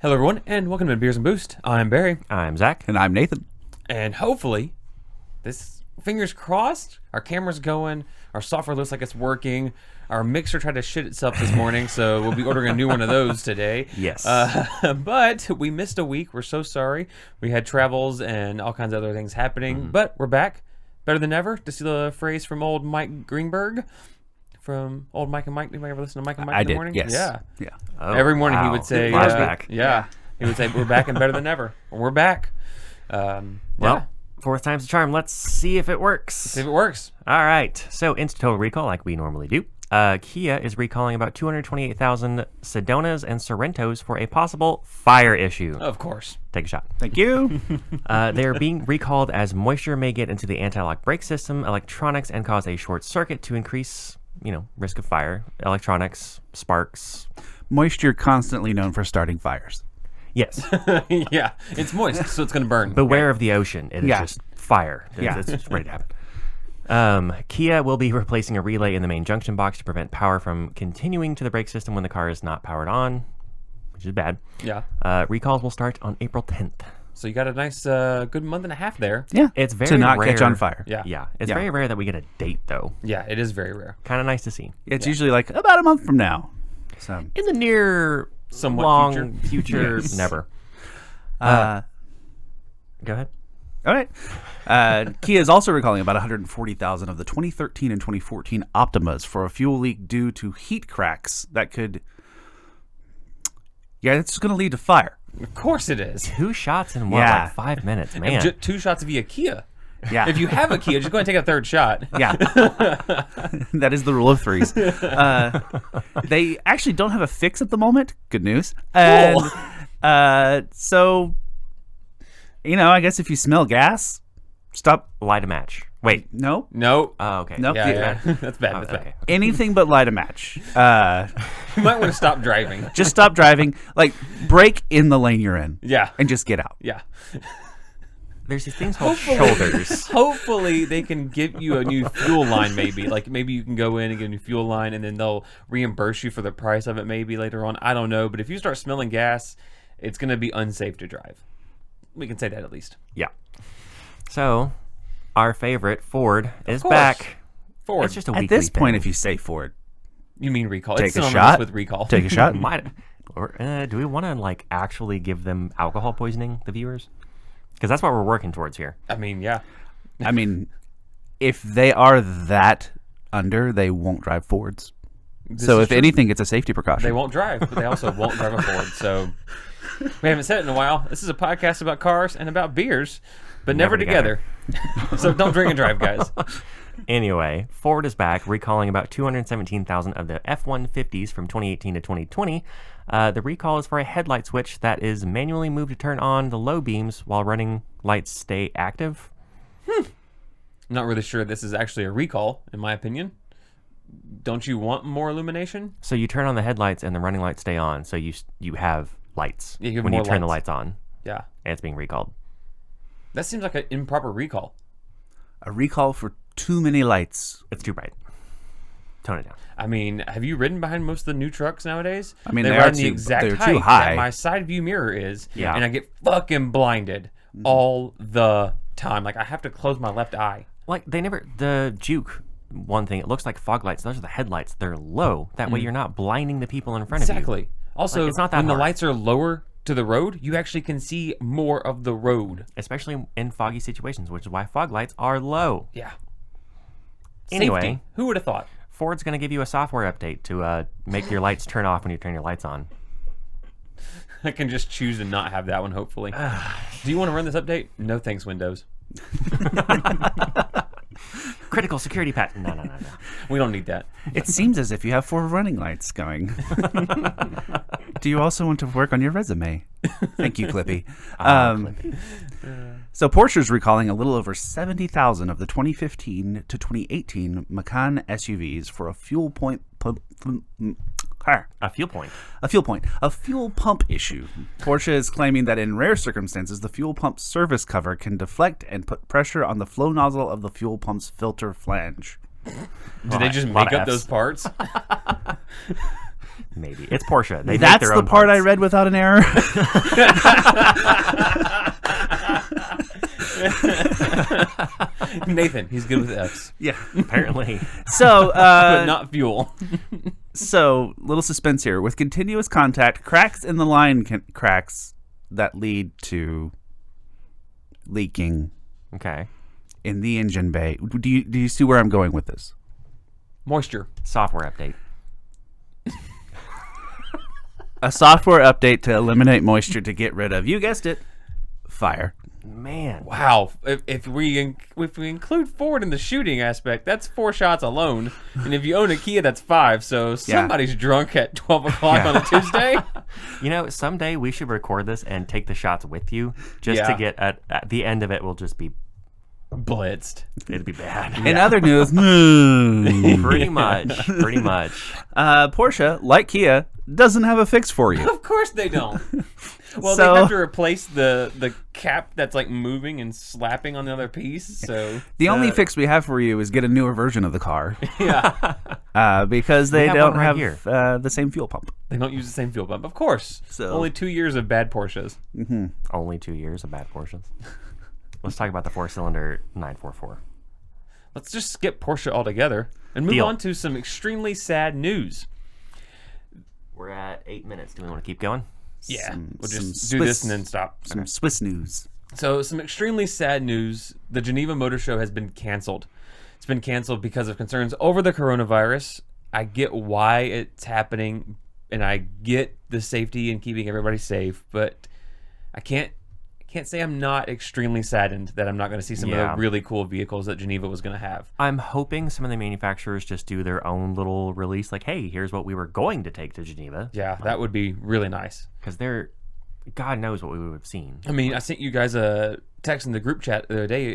Hello, everyone, and welcome to Beers and Boost. I'm Barry, I'm Zach. And I'm Nathan. and hopefully, fingers crossed, our camera's going, our software looks like it's working, our mixer tried to shit itself this morning, so we'll be ordering a new one of those today. Yes. But we missed a week. We're so sorry. We had travels and all kinds of other things happening, but we're back, better than ever, to see the phrase from old Mike Greenberg. From old Mike and Mike. Anybody ever listen to Mike and Mike in the did, morning? yes. Yeah. Yeah. Oh, Every morning he wow. would say, Live's back. Yeah. He would say, we're back and better than ever. We're back. Well, Yeah. fourth time's the charm. Let's see if it works. See if it works. All right. So, into Total Recall, like we normally do. Kia is recalling about 228,000 Sedonas and Sorrentos for a possible fire issue. Of course. Take a shot. Thank you. They are being recalled as moisture may get into the anti-lock brake system, electronics, and cause a short circuit to increase, risk of fire. Electronics, sparks. Moisture constantly known for starting fires. Yes. Yeah. It's moist, so it's going to burn. Beware of the ocean. It is Yeah. just fire. It's just ready to happen. Kia will be replacing a relay in the main junction box to prevent power from continuing to the brake system when the car is not powered on, which is bad. Yeah. Recalls will start on April 10th. So you got a nice, good month and a half there. Yeah. It's very to not rare. catch on fire. Yeah. Yeah, it's Yeah. very rare that we get a date, though. Yeah, it is very rare. Kind of nice to see. It's usually like about a month from now. So, In the near, Somewhat long future, Yes. never. uh, Go ahead. all right. Kia is also recalling about 140,000 of the 2013 and 2014 Optimas for a fuel leak due to heat cracks that could. Yeah, it's going to lead to fire. Of course it is. 2 shots in Yeah. 5 minutes, man. And 2 shots via Kia. Yeah. If you have a Kia, just go ahead and take a third shot. Yeah. That is the rule of threes. They actually don't have a fix at the moment. Good news. And, so, I guess if you smell gas, stop. Light a match. Wait. No. No. Oh, okay. Nope. Yeah, Yeah. yeah. That's bad. Oh, That's bad. okay. Anything but light a match. You might want to stop driving. Just stop driving. Like, brake in the lane you're in. Yeah. And just get out. Yeah. There's these things called shoulders. Hopefully they can give you a new fuel line maybe. Like maybe you can go in and get a new fuel line and then they'll reimburse you for the price of it maybe later on. I don't know. But if you start smelling gas, it's going to be unsafe to drive. We can say that at least. Yeah. So, our favorite, Ford, is course. back. Ford. It's just a At weekly this point, thing. if you say Ford, You mean recall. take It's a synonymous shot. with recall. Take a shot. Do we want to actually give them alcohol poisoning, the viewers? Because that's what we're working towards here. I mean, yeah. I mean, if they are that under, they won't drive Fords. So is if true. anything, it's a safety precaution. They won't drive, but they also won't drive a Ford. So we haven't said it in a while. This is a podcast about cars and about beers, but never together. So don't drink and drive, guys. Anyway, Ford is back, recalling about 217,000 of the F-150s from 2018 to 2020. The recall is for a headlight switch that is manually moved to turn on the low beams while running lights stay active. I'm not really sure this is actually a recall, in my opinion. Don't you want more illumination? So you turn on the headlights and the running lights stay on, so you have lights Yeah, you have when you more turn the lights. lights on, Yeah. and it's being recalled. That seems like an improper recall. A recall for too many lights. It's too bright. Tone it down. I mean, have you ridden behind most of the new trucks nowadays? I mean, they they ride are in the too- exact they're too height high. that my side view mirror is, Yeah. and I get fucking blinded all the time. Like I have to close my left eye. Like the Juke, one thing, it looks like fog lights. Those are the headlights. They're low. That way you're not blinding the people in front of you. Exactly. Also, Like, it's not that when the hard. lights are lower to the road, you actually can see more of the road. Especially in foggy situations, which is why fog lights are low. Yeah. Anyway. Safety. Who would have thought? Ford's going to give you a software update to make your lights turn off when you turn your lights on. I can just choose to not have that one, hopefully. Do you want to run this update? No thanks, Windows. Critical security patent. No. We don't need that. It seems as if you have 4 running lights going. Do you also want to work on your resume? Thank you, Clippy. So Porsche's recalling a little over 70,000 of the 2015 to 2018 Macan SUVs for a fuel pump issue. Porsche is claiming that in rare circumstances, the fuel pump service cover can deflect and put pressure on the flow nozzle of the fuel pump's filter flange. Did they just lot make of up Fs. those parts? Maybe it's Porsche. They make That's their the own part I parts. read without an error. Nathan, he's good with F's, Yeah. Apparently, So, but not fuel. so little suspense here. With continuous contact, cracks in the line cracks that lead to leaking okay. in the engine bay. Do you see where I'm going with this? Moisture. Software update. A software update to eliminate moisture to get rid of, you guessed it, fire. Man, Wow. If we include Ford in the shooting aspect, that's 4 shots alone. And if you own a Kia, that's 5. So somebody's drunk at 12 o'clock on a Tuesday. you know, someday we should record this and take the shots with you, just to Yeah. get at the end of it. Will just be Blitzed. it'd be bad. In other news, Pretty much. Pretty much. Porsche, like Kia, doesn't have a fix for you. Of course they don't. Well, So- they have to replace the cap that's like moving and slapping on the other piece. So The only fix we have for you is get a newer version of the car, yeah, because they have don't one right have here. the same fuel pump. they don't use the same fuel pump. Of course. So- Only 2 years of bad Porsches. Only 2 years of bad Porsches. Let's talk about the 4-cylinder 944. Let's just skip Porsche altogether and move Deal. on to some extremely sad news. We're at 8 minutes. Do we want to keep going? Yeah, we'll some just do this Swiss- and then stop. Some Swiss news. So, some extremely sad news. The Geneva Motor Show has been canceled. It's been canceled because of concerns over the coronavirus. I get why it's happening, and I get the safety and keeping everybody safe, but I can't say I'm not extremely saddened that I'm not going to see some of Yeah. the really cool vehicles that Geneva was going to have. I'm hoping some of the manufacturers just do their own little release, like, hey, here's what we were going to take to Geneva. Yeah, that would be really nice. Because they're, God knows what we would have seen. I mean, I sent you guys a text in the group chat the other day.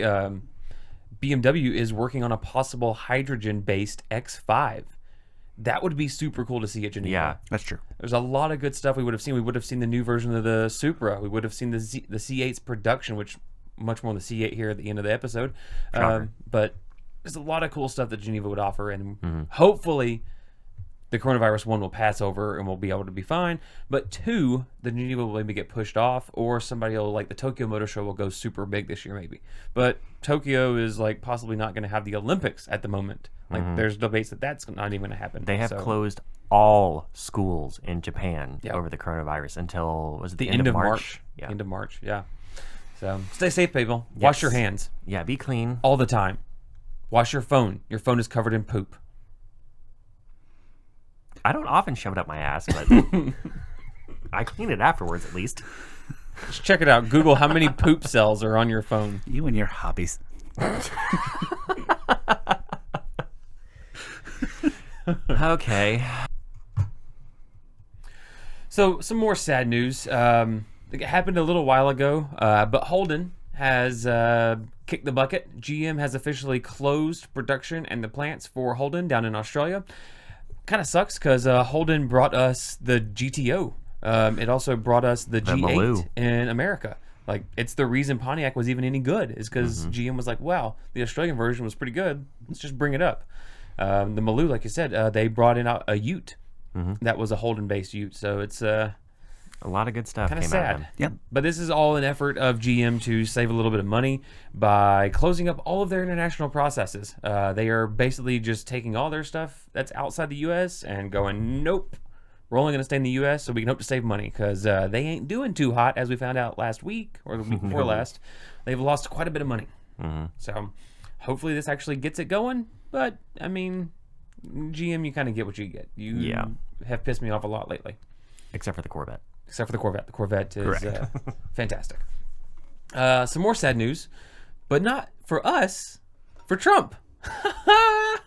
BMW is working on a possible hydrogen-based X5. That would be super cool to see at Geneva. Yeah. That's true. There's a lot of good stuff we would have seen. We would have seen the new version of the Supra. We would have seen the C8's production, which much more on the C8 here at the end of the episode. Shocker. But there's a lot of cool stuff that Geneva would offer, and hopefully the coronavirus, 1, will pass over and we'll be able to be fine. But 2, the Geneva will maybe get pushed off, or somebody will, like the Tokyo Motor Show, will go super big this year maybe. But Tokyo is like possibly not going to have the Olympics at the moment. Like there's debates that that's not even going to happen. They have So, closed all schools in Japan Yep. over the coronavirus until, was it the end of March. Yeah. End of March, yeah. So stay safe, people. Wash your Yes. hands Yeah, be clean. all the time. Wash your phone. Your phone is covered in poop. I don't often shove it up my ass, but I clean it afterwards at least. Just check it out. Google how many poop cells are on your phone. You and your hobbies. Okay. So some more sad news. It happened a little while ago, but Holden has kicked the bucket. GM has officially closed production and the plants for Holden down in Australia. Kind of sucks because Holden brought us the GTO. It also brought us the G8 Maloo. in America. Like, it's the reason Pontiac was even any good, is because GM was like, wow, the Australian version was pretty good. Let's just bring it up. The Maloo, like you said, they brought in a Ute. That was a Holden-based Ute. So it's A lot of good stuff kind came of out of sad. them. Yep. But this is all an effort of GM to save a little bit of money by closing up all of their international processes. They are basically just taking all their stuff that's outside the U.S. and going, nope, we're only going to stay in the U.S. so we can hope to save money, because they ain't doing too hot, as we found out last week or the week before last. They've lost quite a bit of money. So hopefully this actually gets it going. But, I mean, GM, you kind of get what you get. You Yeah. have pissed me off a lot lately. Except for the Corvette. Except for the Corvette. The Corvette is Correct. fantastic. Some more sad news, but not for us, for Trump.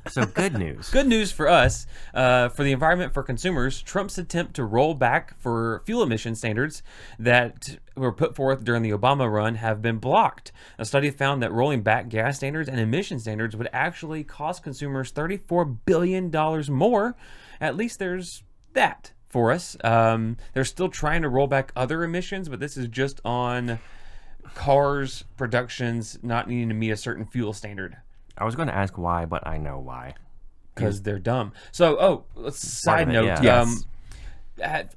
So good news. Good news for us, for the environment, for consumers. Trump's attempt to roll back for fuel emission standards that were put forth during the Obama run have been blocked. A study found that rolling back gas standards and emission standards would actually cost consumers $34 billion more. At least there's that for us. They're still trying to roll back other emissions, but this is just on cars productions not needing to meet a certain fuel standard. I was going to ask why, but I know why. Because they're dumb. So, let's Part side of it, note. yeah. Yes.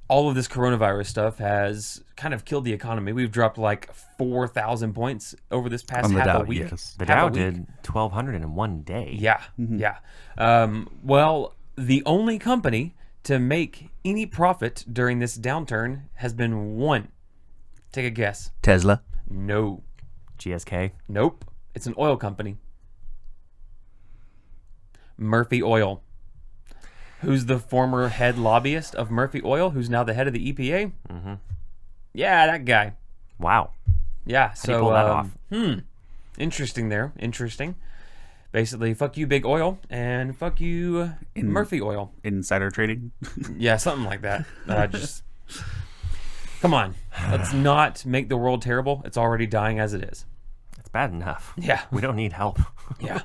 all of this coronavirus stuff has kind of killed the economy. We've dropped like 4,000 points over this past On the half Dow, a week. yes. The Half a Dow week. did 1,200 in one day. Yeah, yeah. Well, the only company to make any profit during this downturn has been one. Take a guess. Tesla. No. GSK. Nope. It's an oil company. Murphy Oil. Who's the former head lobbyist of Murphy Oil, who's now the head of the EPA? Mm-hmm. Yeah, that guy. Wow. Yeah, How do so you pull that off? interesting there. Interesting. Basically, fuck you, Big Oil, and fuck you, Murphy Oil. Insider trading. Yeah, something like that. Just come on. Let's not make the world terrible. It's already dying as it is. It's bad enough. Yeah. We don't need help. Yeah.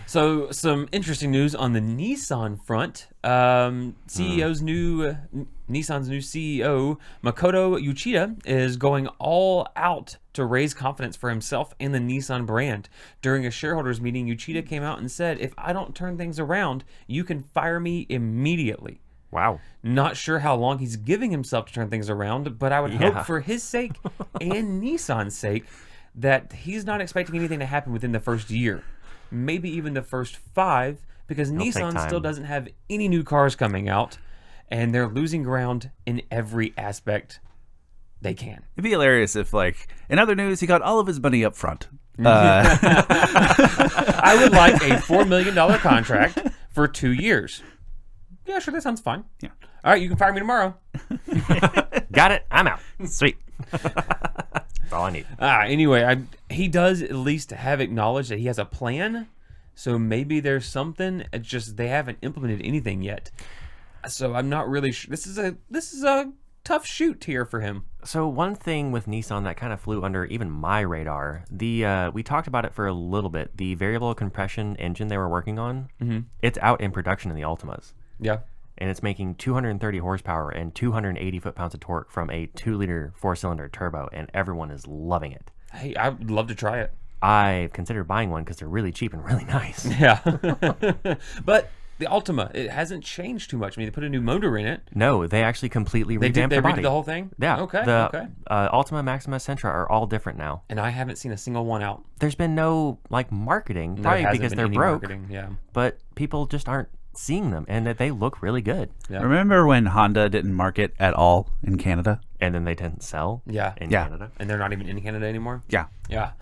So some interesting news on the Nissan front. Nissan's new CEO, Makoto Uchida, is going all out to raise confidence for himself and the Nissan brand. During a shareholders meeting, Uchida came out and said, "If I don't turn things around, you can fire me immediately." Wow. Not sure how long he's giving himself to turn things around, but I would Yeah. hope for his sake and Nissan's sake that he's not expecting anything to happen within the first year. Maybe even the first 5, because take Nissan time. still doesn't have any new cars coming out, and they're losing ground in every aspect they can. It'd be hilarious if, like, in other news, he got all of his money up front. I would like a $4 million contract for 2 years. Yeah, sure, that sounds fine. Yeah. All right, you can fire me tomorrow. Got it. I'm out. Sweet. That's all I need. Anyway, he does at least have acknowledged that he has a plan. So maybe there's something. It's just they haven't implemented anything yet. So I'm not really sure. This is a tough shoot here for him. So one thing with Nissan that kind of flew under even my radar, we talked about it for a little bit. The variable compression engine they were working on, it's out in production in the Altimas. Yeah. And it's making 230 horsepower and 280 foot-pounds of torque from a 2-liter 4-cylinder turbo, and everyone is loving it. Hey, I would love to try it. I considered buying one because they're really cheap and really nice. Yeah. But the Altima, it hasn't changed too much. I mean, they put a new motor in it. No, they actually completely They revamped did. They the redid body. the whole thing. Yeah. Okay. The Okay. Altima, Maxima, Sentra are all different now. And I haven't seen a single one out. There's been no marketing, There probably hasn't because been they're any broke. marketing. Yeah. But people just aren't seeing them, and that they look really good. Yeah. Remember when Honda didn't market at all in Canada? And then they didn't sell. Yeah. In Yeah. Canada. And they're not even in Canada anymore. Yeah. Yeah.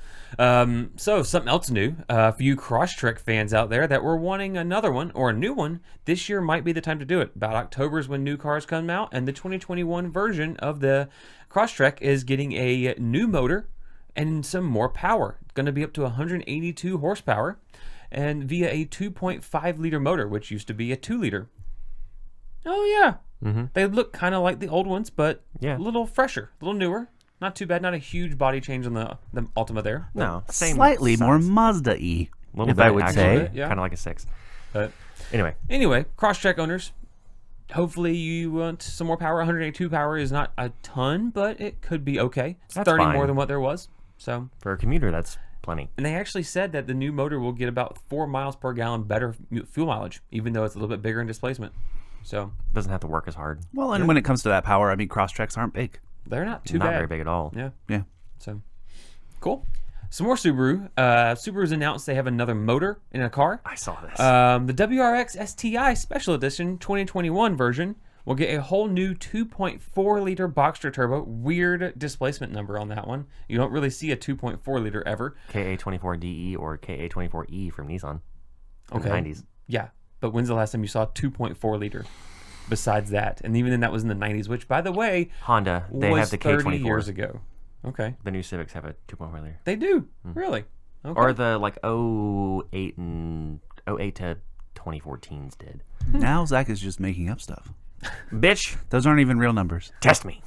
So something else new. For you Crosstrek fans out there that were wanting another one or a new one, this year might be the time to do it. About October is when new cars come out, and the 2021 version of the Crosstrek is getting a new motor and some more power. It's going to be up to 182 horsepower, and via a 2.5 liter motor, which used to be a 2 liter. Oh yeah. They look kind of like the old ones, but Yeah. a little fresher, a little newer. Not too bad. Not a huge body change on the Altima there. No, same Slightly size. more Mazda-y, Little if bit, I would actually. say. bit, yeah. Kind of like a 6. But Anyway, Crosstrek owners, hopefully you want some more power. 182 power is not a ton, but it could be okay. It's That's 30 fine. more than what there was. So, for a commuter, that's plenty. and they actually said that the new motor will get about 4 miles per gallon better fuel mileage, even though it's a little bit bigger in displacement. So Doesn't have to work as hard. Well, and when it comes to that power, I mean, Crosstreks aren't big. they're not too Not bad. very big at all. Yeah. Yeah. So cool. Some more Subaru. Subaru's announced they have another motor in a car. I saw this. The WRX STI Special Edition 2021 version will get a whole new 2.4 liter Boxster turbo. Weird displacement number on that one. You don't really see a 2.4 liter ever. KA24DE or KA24E from Nissan. In Okay. the 90s. Yeah, but when's the last time you saw a 2.4 liter? Besides that, and even then that was in the 90s, which by the way Honda, they was have the 30 K24. years ago. Okay, The new Civics have a 2.4 liter. they do really. Okay. Or the 08 to 2014s did. Now Zach is just making up stuff. Bitch, Those aren't even real numbers. test me.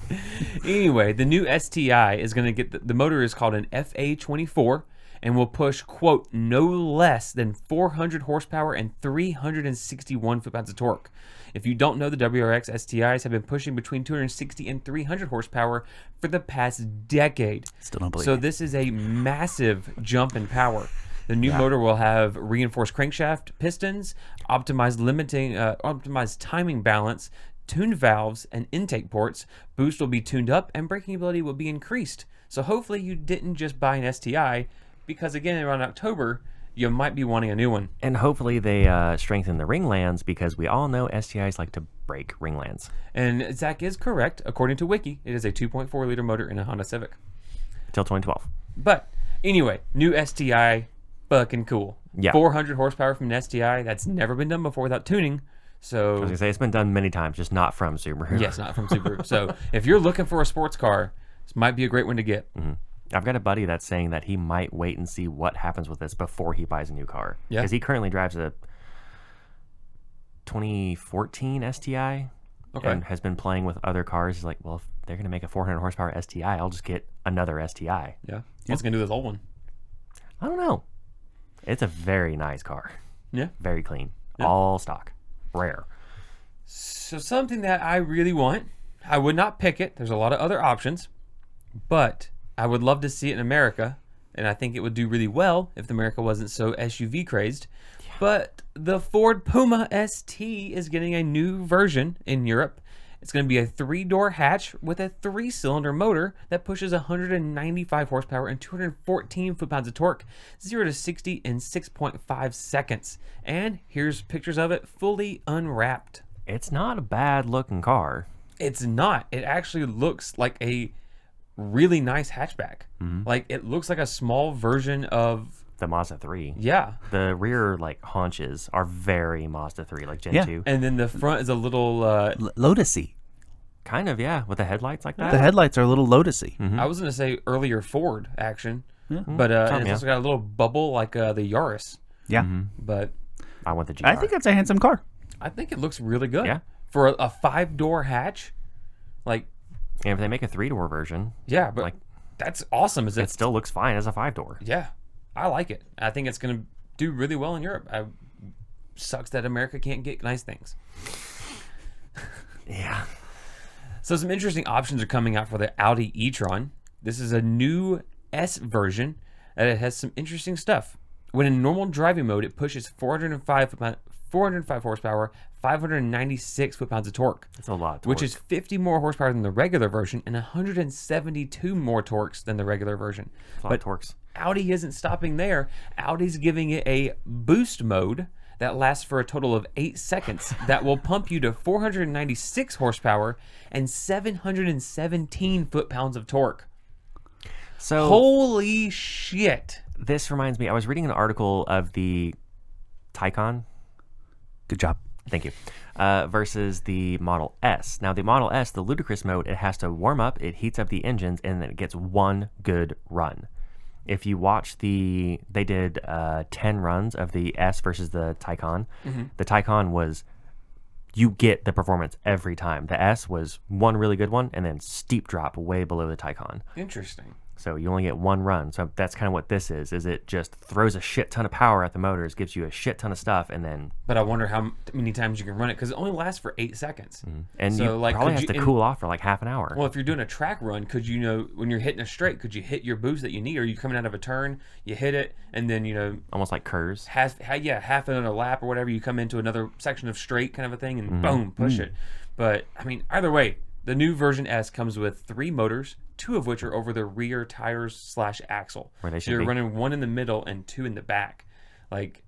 Anyway, the new STI is going to get the motor is called an FA24 and will push, quote, no less than 400 horsepower and 361 foot-pounds of torque. If you don't know, the WRX STIs have been pushing between 260 and 300 horsepower for the past decade. Still don't believe So it. this is a massive jump in power. The new motor will have reinforced crankshaft pistons, optimized timing balance, tuned valves, and intake ports. Boost will be tuned up and braking ability will be increased. So hopefully you didn't just buy an STI, because again, around October, you might be wanting a new one. And hopefully they strengthen the ringlands, because we all know STIs like to break ringlands. And Zach is correct. According to Wiki, it is a 2.4 liter motor in a Honda Civic. Till 2012. But anyway, new STI, fucking cool. Yeah. 400 horsepower from an STI. That's never been done before without tuning. I was So going to say, it's been done many times, just not from Subaru. yes, not from Subaru. So if you're looking for a sports car, this might be a great one to get. I've got a buddy that's saying that he might wait and see what happens with this before he buys a new car. Yeah. Because he currently drives a 2014 STI Okay. and has been playing with other cars. He's like, well, if they're going to make a 400 horsepower STI, I'll just get another STI. Yeah. What's gonna do with this old one? I don't know. It's a very nice car. Yeah. Very clean. All stock. Rare. So something that I really want, I would not pick it. There's a lot of other options, but I would love to see it in America, and I think it would do really well if America wasn't so SUV crazed. But the Ford Puma ST is getting a new version in Europe. It's going to be a 3-door hatch with a 3-cylinder motor that pushes 195 horsepower and 214 foot-pounds of torque, 0 to 60 in 6.5 seconds. And here's pictures of it fully unwrapped. It's not a bad looking car. It's not. It actually looks like a really nice hatchback. Like it looks like a small version of, The Mazda 3. yeah. The rear like haunches are very Mazda 3, like Gen Yeah. 2. And then the front is a little, Lotusy. Kind of, yeah, with the headlights like that. The headlights are a little Lotusy. I was going to say earlier Ford action, but and it's yeah. also got a little bubble like the Yaris. Yeah. But I want the GR. I think it's a handsome car. I think it looks really good. Yeah. For a 5-door hatch, like, And if they make a 3-door version, yeah, but Like- that's awesome. Is it still looks fine as a 5-door. Yeah, I like it. I think it's going to do really well in Europe. Sucks that America can't get nice things. Yeah. So some interesting options are coming out for the Audi e-tron. This is a new S version, and it has some interesting stuff. When in normal driving mode, it pushes 405 horsepower, 596 foot-pounds of torque, It's a lot. which is 50 more horsepower than the regular version and 172 more torques than the regular version. a lot of torques. Audi isn't stopping there. Audi's giving it a boost mode that lasts for a total of 8 seconds that will pump you to 496 horsepower and 717 foot-pounds of torque. So Holy shit. this reminds me, I was reading an article of the Taycan. Good job. Thank you. Versus the Model S. Now, the Model S, the ludicrous mode, it has to warm up, it heats up the engines, and then it gets one good run. If you watch they did 10 runs of the S versus the Taycan. The Taycan was, you get the performance every time. The S was one really good one, and then steep drop way below the Taycan. Interesting. So you only get one run. So that's kind of what this is it just throws a shit ton of power at the motors, gives you a shit ton of stuff, and then But I wonder how many times you can run it because it only lasts for 8 seconds. and So, you like, probably could have you- to cool off for like half an hour. Well, if you're doing a track run, could you when you're hitting a straight, could you hit your boost that you need? Or are you coming out of a turn, you hit it, and then Almost like Kurz. half another lap or whatever, you come into another section of straight kind of a thing, and boom, push it. But I mean, either way, the new version S comes with 3 motors, 2 of which are over the rear tires / axle. Where they So should you're be. running 1 in the middle and 2 in the back. Like,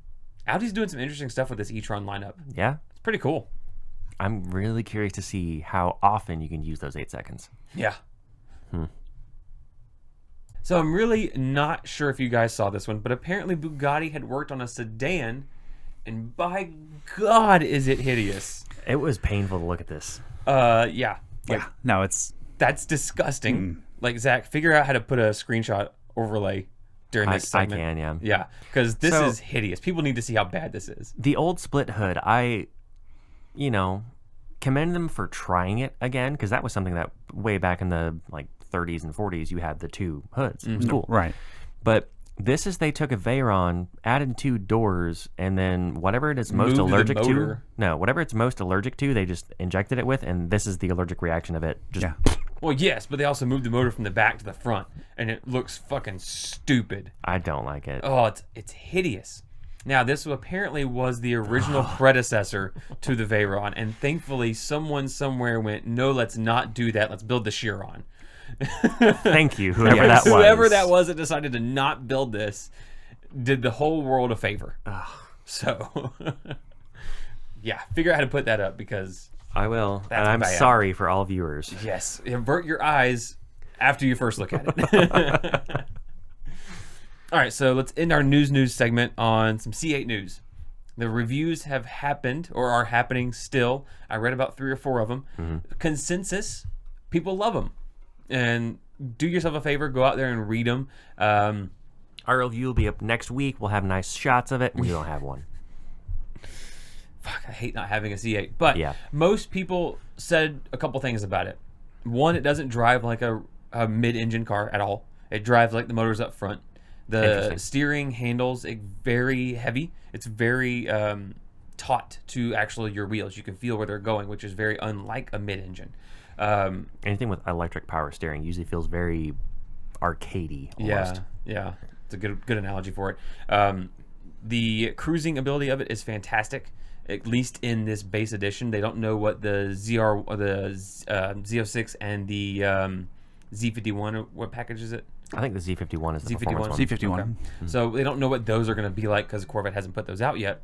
Audi's doing some interesting stuff with this e-tron lineup. Yeah. It's pretty cool. I'm really curious to see how often you can use those 8 seconds. Yeah. So I'm really not sure if you guys saw this one, but apparently Bugatti had worked on a sedan, and by God, is it hideous. It was painful to look at this. Yeah. Like, Yeah. No, it's that's disgusting. Like, Zach, figure out how to put a screenshot overlay during I this segment. can, yeah. Yeah, because this So- is hideous. People need to see how bad this is. The old split hood, I commend them for trying it again, because that was something that way back in the like 30s and 40s, you had the 2 hoods. It was cool. right. But this is they took a Veyron, added 2 doors, and then whatever it is most Moved the allergic to. motor. No, whatever it's most allergic to, they just injected it with, and this is the allergic reaction of it. Just Yeah. Well, yes, but they also moved the motor from the back to the front, and it looks fucking stupid. I don't like it. Oh, it's hideous. Now, this apparently was the original predecessor to the Veyron, and thankfully someone somewhere went, no, let's not do that. Let's build the Chiron. Thank you, whoever that was. Whoever that was that decided to not build this did the whole world a favor. So, yeah, figure out how to put that up because... I will. That's And I'm bad. sorry for all viewers. Yes, avert your eyes after you first look at it. All right, so let's end our news segment on some C8 news. The reviews have happened or are happening still. I read about 3 or 4 of them. Consensus, people love them. And do yourself a favor, go out there and read them. Our review will be up next week. We'll have nice shots of it. We don't have one. Fuck, I hate not having a C8. But Yeah. most people said a couple things about it. One, it doesn't drive like a mid-engine car at all. It drives like the motors up front. The Interesting. steering handles it very heavy. It's very taut to actually your wheels. You can feel where they're going, which is very unlike a mid-engine. Anything with electric power steering usually feels very arcadey almost. Yeah. It's a good analogy for it. The cruising ability of it is fantastic. At least in this base edition, they don't know what the ZR or the Z06 and the Z51. What package is it? I think the Z51 is the Z51. performance one. Z51. Okay. So they don't know what those are going to be like because Corvette hasn't put those out yet.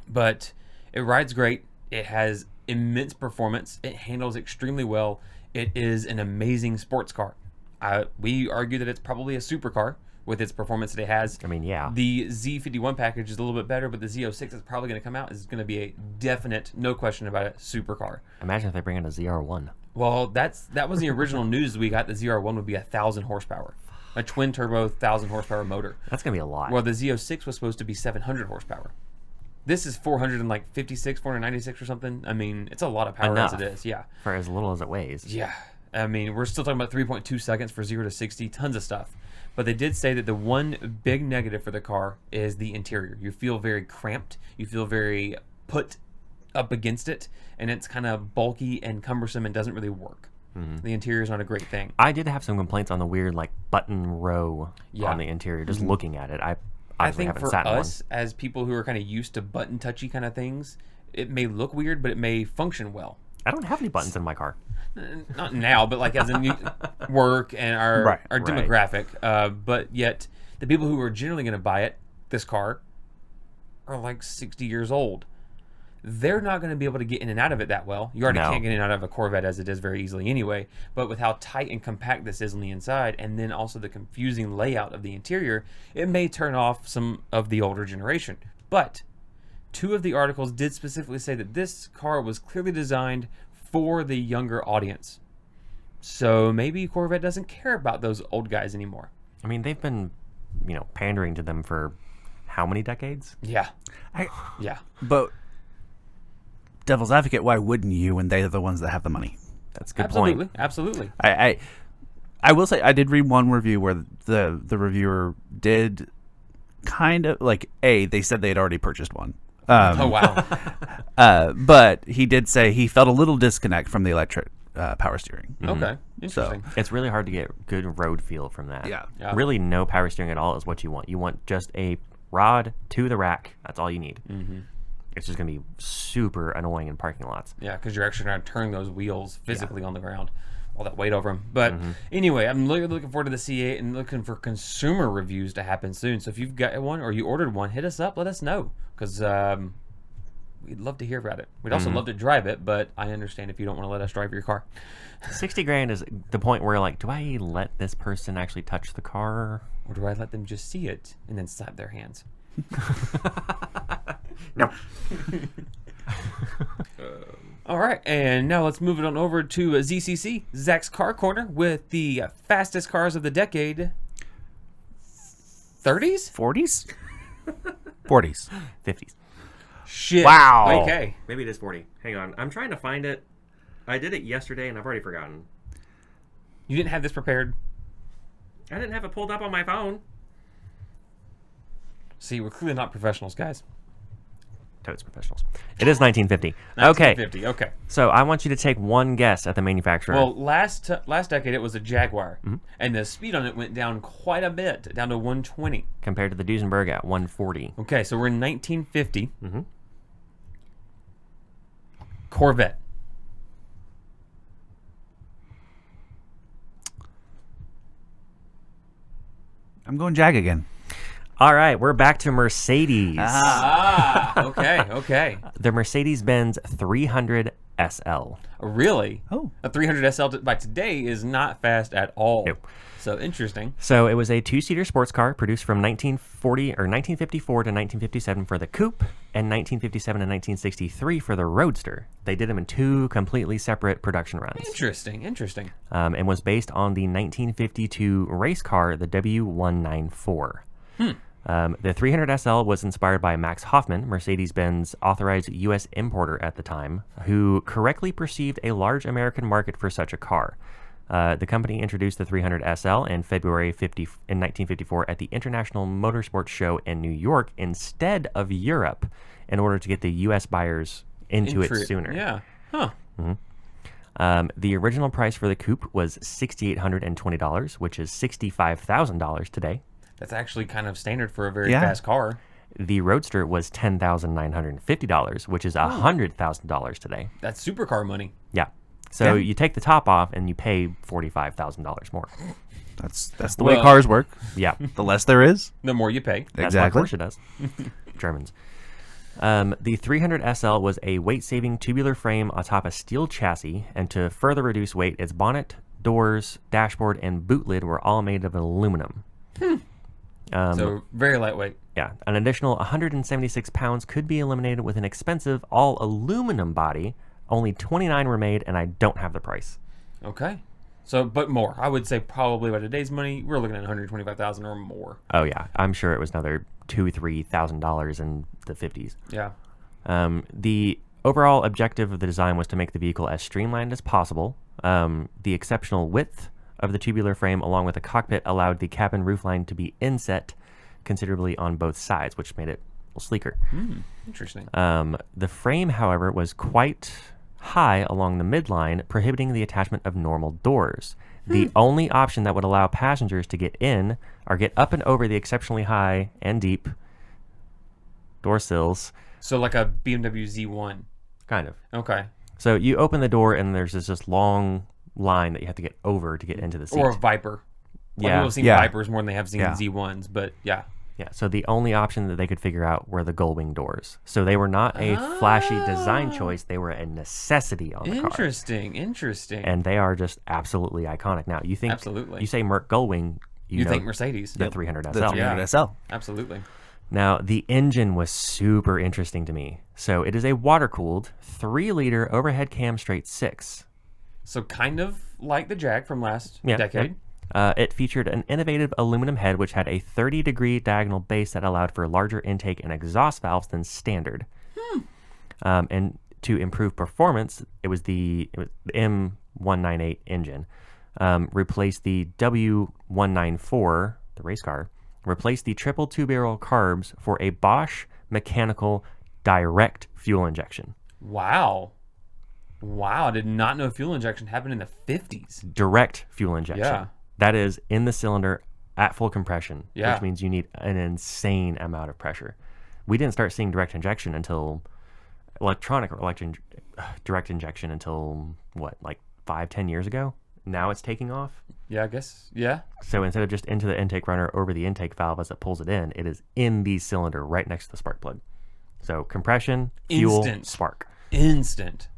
But it rides great. It has immense performance. It handles extremely well. It is an amazing sports car. We argue that it's probably a supercar with its performance that it has. I mean, yeah. The Z51 package is a little bit better, but the Z06 that's probably going to come out is going to be a definite, no question about it, supercar. Imagine if they bring in a ZR1. Well, that was the original news we got. The ZR1 would be 1,000 horsepower, a twin turbo 1,000 horsepower motor. That's going to be a lot. Well, the Z06 was supposed to be 700 horsepower. This is 456, 496 or something. I mean, it's a lot of power Enough. as it is. Yeah. For as little as it weighs. Yeah. I mean, we're still talking about 3.2 seconds for 0 to 60, tons of stuff. But they did say that the one big negative for the car is the interior. You feel very cramped. You feel very put up against it, and it's kind of bulky and cumbersome and doesn't really work. The interior is not a great thing. I did have some complaints on the weird like button row Yeah. on the interior. Just looking at it, I I obviously think haven't for sat in us, as people who are kind of used to button touchy kind of things, it may look weird, but it may function well. one. I don't have any buttons in my car. Not now, but like as in work and our Right, our right. demographic. But yet, the people who are generally going to buy it, this car, are like 60 years old. They're not going to be able to get in and out of it that well. You already No. can't get in and out of a Corvette as it is very easily anyway. But with how tight and compact this is on the inside, and then also the confusing layout of the interior, it may turn off some of the older generation. But 2 of the articles did specifically say that this car was clearly designed for the younger audience. So maybe Corvette doesn't care about those old guys anymore. I mean, they've been, pandering to them for how many decades? Yeah. I- Yeah. But devil's advocate, why wouldn't you when they're the ones that have the money? That's a good Absolutely. point. Absolutely. I will say I did read one review where the reviewer did kind of like they said they had already purchased one. Oh, wow. But he did say he felt a little disconnect from the electric power steering. Okay. Interesting. It's really hard to get good road feel from that. Yeah. Yeah. Really, no power steering at all is what you want. You want just a rod to the rack. That's all you need. Mm-hmm. It's just going to be super annoying in parking lots. Yeah, because you're actually trying to turn those wheels physically on the ground. All that weight over them. But anyway, I'm looking forward to the C8 and looking for consumer reviews to happen soon. So if you've got one or you ordered one, hit us up. Let us know. Because we'd love to hear about it. We'd also love to drive it, but I understand if you don't want to let us drive your car. 60 grand is the point where, like, do I let this person actually touch the car? Or do I let them just see it and then slap their hands? No. All right, and now let's move it on over to ZCC, Zach's Car Corner, with the fastest cars of the decade. 30s? 40s? 40s. 50s. Shit. Wow. Okay. Maybe it is 40. Hang on. I'm trying to find it. I did it yesterday, and I've already forgotten. You didn't have this prepared? I didn't have it pulled up on my phone. See, we're clearly not professionals, guys. Totes professionals. It is 1950. Okay. 1950. Okay. So I want you to take one guess at the manufacturer. Well, last decade it was a Jaguar, and the speed on it went down quite a bit, down to 120. compared to the Duesenberg at 140. Okay, so we're in 1950. Corvette. I'm going Jag again. All right, we're back to Mercedes. Okay. The Mercedes-Benz 300 SL. Really? Oh. A 300 SL by today is not fast at all. Nope. So interesting. So it was a two-seater sports car produced from 1954 to 1957 for the Coupe and 1957 and 1963 for the Roadster. They did them in two completely separate production runs. Interesting. And was based on the 1952 race car, the W194. The 300 SL was inspired by Max Hoffman, Mercedes-Benz authorized U.S. importer at the time, who correctly perceived a large American market for such a car. The company introduced the 300 SL in February 1954 at the International Motorsports Show in New York instead of Europe in order to get the U.S. buyers into it sooner. Yeah. Huh. The original price for the coupe was $6,820, which is $65,000 today. That's actually kind of standard for a very Yeah. fast car. The Roadster was $10,950, which is $100,000 today. That's supercar money. Yeah. So Yeah. you take the top off and you pay $45,000 more. That's the way cars work. Yeah. The less there is. The more you pay. That's Exactly. what Porsche does. Germans. The 300 SL was a weight-saving tubular frame atop a steel chassis, and to further reduce weight, its bonnet, doors, dashboard, and boot lid were all made of aluminum. So very lightweight. Yeah, an additional 176 pounds could be eliminated with an expensive all-aluminum body. Only 29 were made, and I don't have the price. Okay. So, but more. I would say probably by today's money, we're looking at 125,000 or more. Oh yeah, I'm sure it was another $2,000-3,000 in the 50s. Yeah. The overall objective of the design was to make the vehicle as streamlined as possible. The exceptional width of the tubular frame, along with the cockpit, allowed the cabin roofline to be inset considerably on both sides, which made it a little sleeker. Interesting. The frame, however, was quite high along the midline, prohibiting the attachment of normal doors. The only option that would allow passengers to get in or get up and over the exceptionally high and deep door sills. So like a BMW Z1. Kind of. Okay. So you open the door and there's this long line that you have to get over to get into the seat. Or a Viper. Yeah. People have seen Yeah. Vipers more than they have seen Yeah. Z1s, but yeah. Yeah, so the only option that they could figure out were the gull-wing doors. So they were not a flashy design choice. They were a necessity on the car. Interesting. And they are just absolutely iconic. Now, you think... Absolutely. You say Merc gull-wing, You know think Mercedes. the 300 SL. The 300 SL. Absolutely. Now, the engine was super interesting to me. So it is a water-cooled 3-liter overhead cam straight 6. So kind of like the Jag from last Yeah, decade. It featured an innovative aluminum head which had a 30-degree diagonal base that allowed for larger intake and exhaust valves than standard. And to improve performance, it was the M198 engine. Replaced the W194, the race car, replaced the triple two-barrel carbs for a Bosch mechanical direct fuel injection. Wow. I did not know fuel injection happened in the 50s. Direct fuel injection. Yeah. That is in the cylinder at full compression, Yeah. which means you need an insane amount of pressure. We didn't start seeing direct injection until direct injection until what, like 5-10 years ago? Now it's taking off. Yeah, I guess. Yeah. So instead of just into the intake runner over the intake valve as it pulls it in is in the cylinder right next to the spark plug. So compression, fuel, Instant. spark. Instant.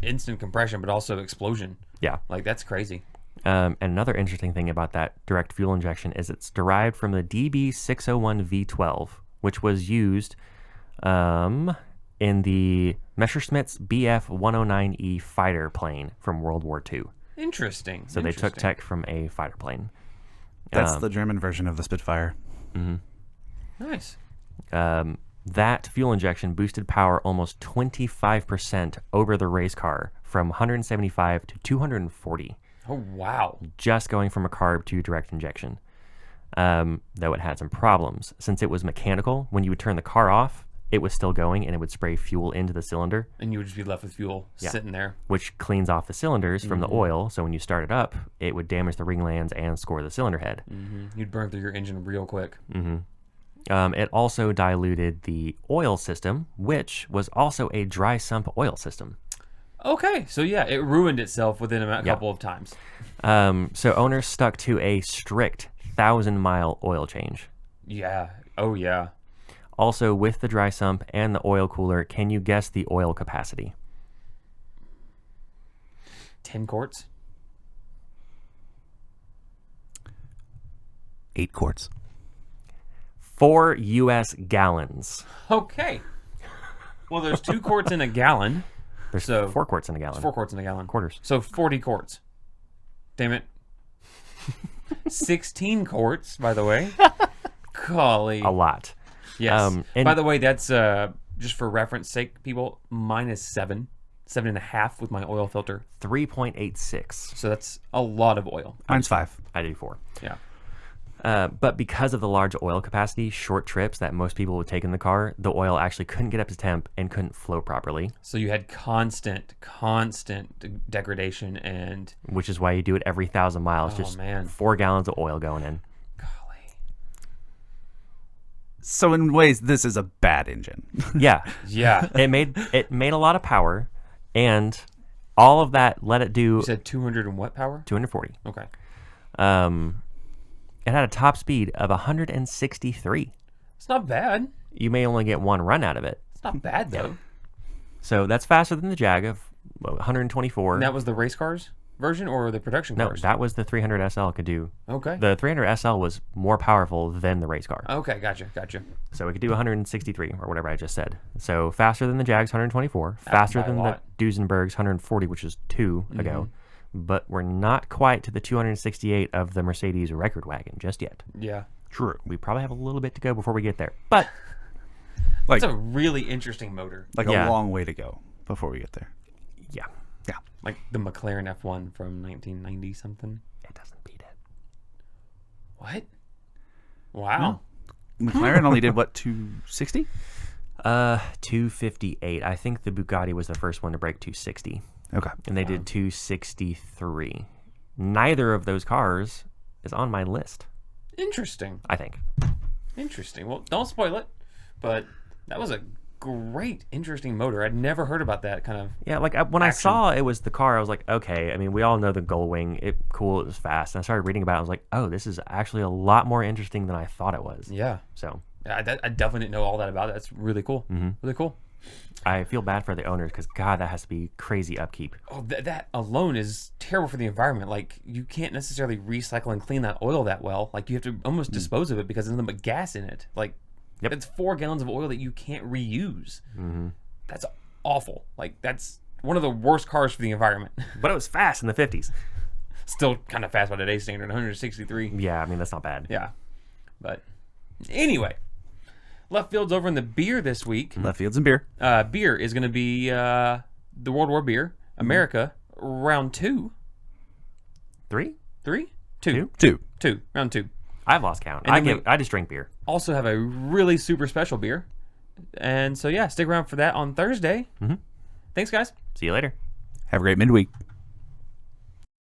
Instant compression, but also explosion. Yeah. Like, that's crazy. And another interesting thing about that direct fuel injection is it's derived from the DB601 V12, which was used in the Messerschmitt's Bf-109E fighter plane from World War II. Interesting. So they took tech from a fighter plane. That's the German version of the Spitfire. Nice. That fuel injection boosted power almost 25% over the race car from 175 to 240. Oh, wow. Just going from a carb to direct injection. Though it had some problems. Since it was mechanical, when you would turn the car off, it was still going and it would spray fuel into the cylinder, And you would just be left with fuel sitting there. which cleans off the cylinders from the oil. So when you start it up, it would damage the ring lands and score the cylinder head. You'd burn through your engine real quick. It also diluted the oil system, which was also a dry sump oil system. Okay, so yeah, it ruined itself within a couple of times. So owners stuck to a strict 1,000-mile oil change. Yeah. Oh, yeah. Also, with the dry sump and the oil cooler, can you guess the oil capacity? 10 quarts? 8 quarts. 4 U.S. gallons. Okay. Well, there's 2 quarts in a gallon. There's So- 4 quarts in a gallon. 4 quarts in a gallon. Quarters. So 40 quarts. Damn it. 16 quarts, by the way. Golly. A lot. Yes. and- By the way, that's just for reference sake, people, mine is 7.5 with my oil filter. 3.86. So that's a lot of oil. Mine's 5. I do 4. Yeah. But because of the large oil capacity, short trips that most people would take in the car, the oil actually couldn't get up to temp and couldn't flow properly, So you had constant degradation and which is why you do it every 1,000 miles. Oh, Just man. 4 gallons of oil going in. golly. So in ways, this is a bad engine. Yeah. Yeah. it made a lot of power, and all of that let it do You said 200 and what power? 240. Okay. It had a top speed of 163. It's not bad. You may only get one run out of it. It's not bad though. So that's faster than the Jag of 124. And that was the race cars version or the production No, cars? that was the 300 SL could do. Okay. The 300 SL was more powerful than the race car. Okay, gotcha. So it could do 163 or whatever I just said. So faster than the Jag's 124, faster by a than the lot. Duesenberg's 140, which was 2 ago. But we're not quite to the 268 of the Mercedes record wagon just yet. Yeah. True. We probably have a little bit to go before we get there. But Like, It's a really interesting motor. like Yeah. a long way to go before we get there. yeah, Yeah. Like the McLaren F1 from 1990 something. it doesn't beat it. What? Wow. McLaren only did what, 260? 258. I think the Bugatti was the first one to break 260. Okay. And they did 263. Neither of those cars is on my list, Interesting. I think. Interesting. Well, don't spoil it, but that was a great, interesting motor. I'd never heard about that kind of. Yeah, like when I Action. saw it was the car, I was like, okay. I mean, we all know the Gullwing. It was fast. And I started reading about it. I was like, oh, this is actually a lot more interesting than I thought it was. Yeah. So I definitely didn't know all that about it. That's really cool. Really cool. I feel bad for the owners because, God, that has to be crazy upkeep. Oh, that alone is terrible for the environment. Like, you can't necessarily recycle and clean that oil that well. Like, you have to almost dispose of it because there's nothing but gas in it. Like, Yep. it's 4 gallons of oil that you can't reuse. That's awful. Like, that's one of the worst cars for the environment. But it was fast in the 50s. Still kind of fast by today's standard, 163. Yeah, I mean, that's not bad. Yeah. But anyway, left field's over in the beer this week. Left fields and beer. Beer is going to be the World War Beer, America, round 2. 3? 3? 2. 2. Round 2. I've lost count. then I just drink beer. Also have a really super special beer. And so, yeah, stick around for that on Thursday. Thanks, guys. See you later. Have a great midweek.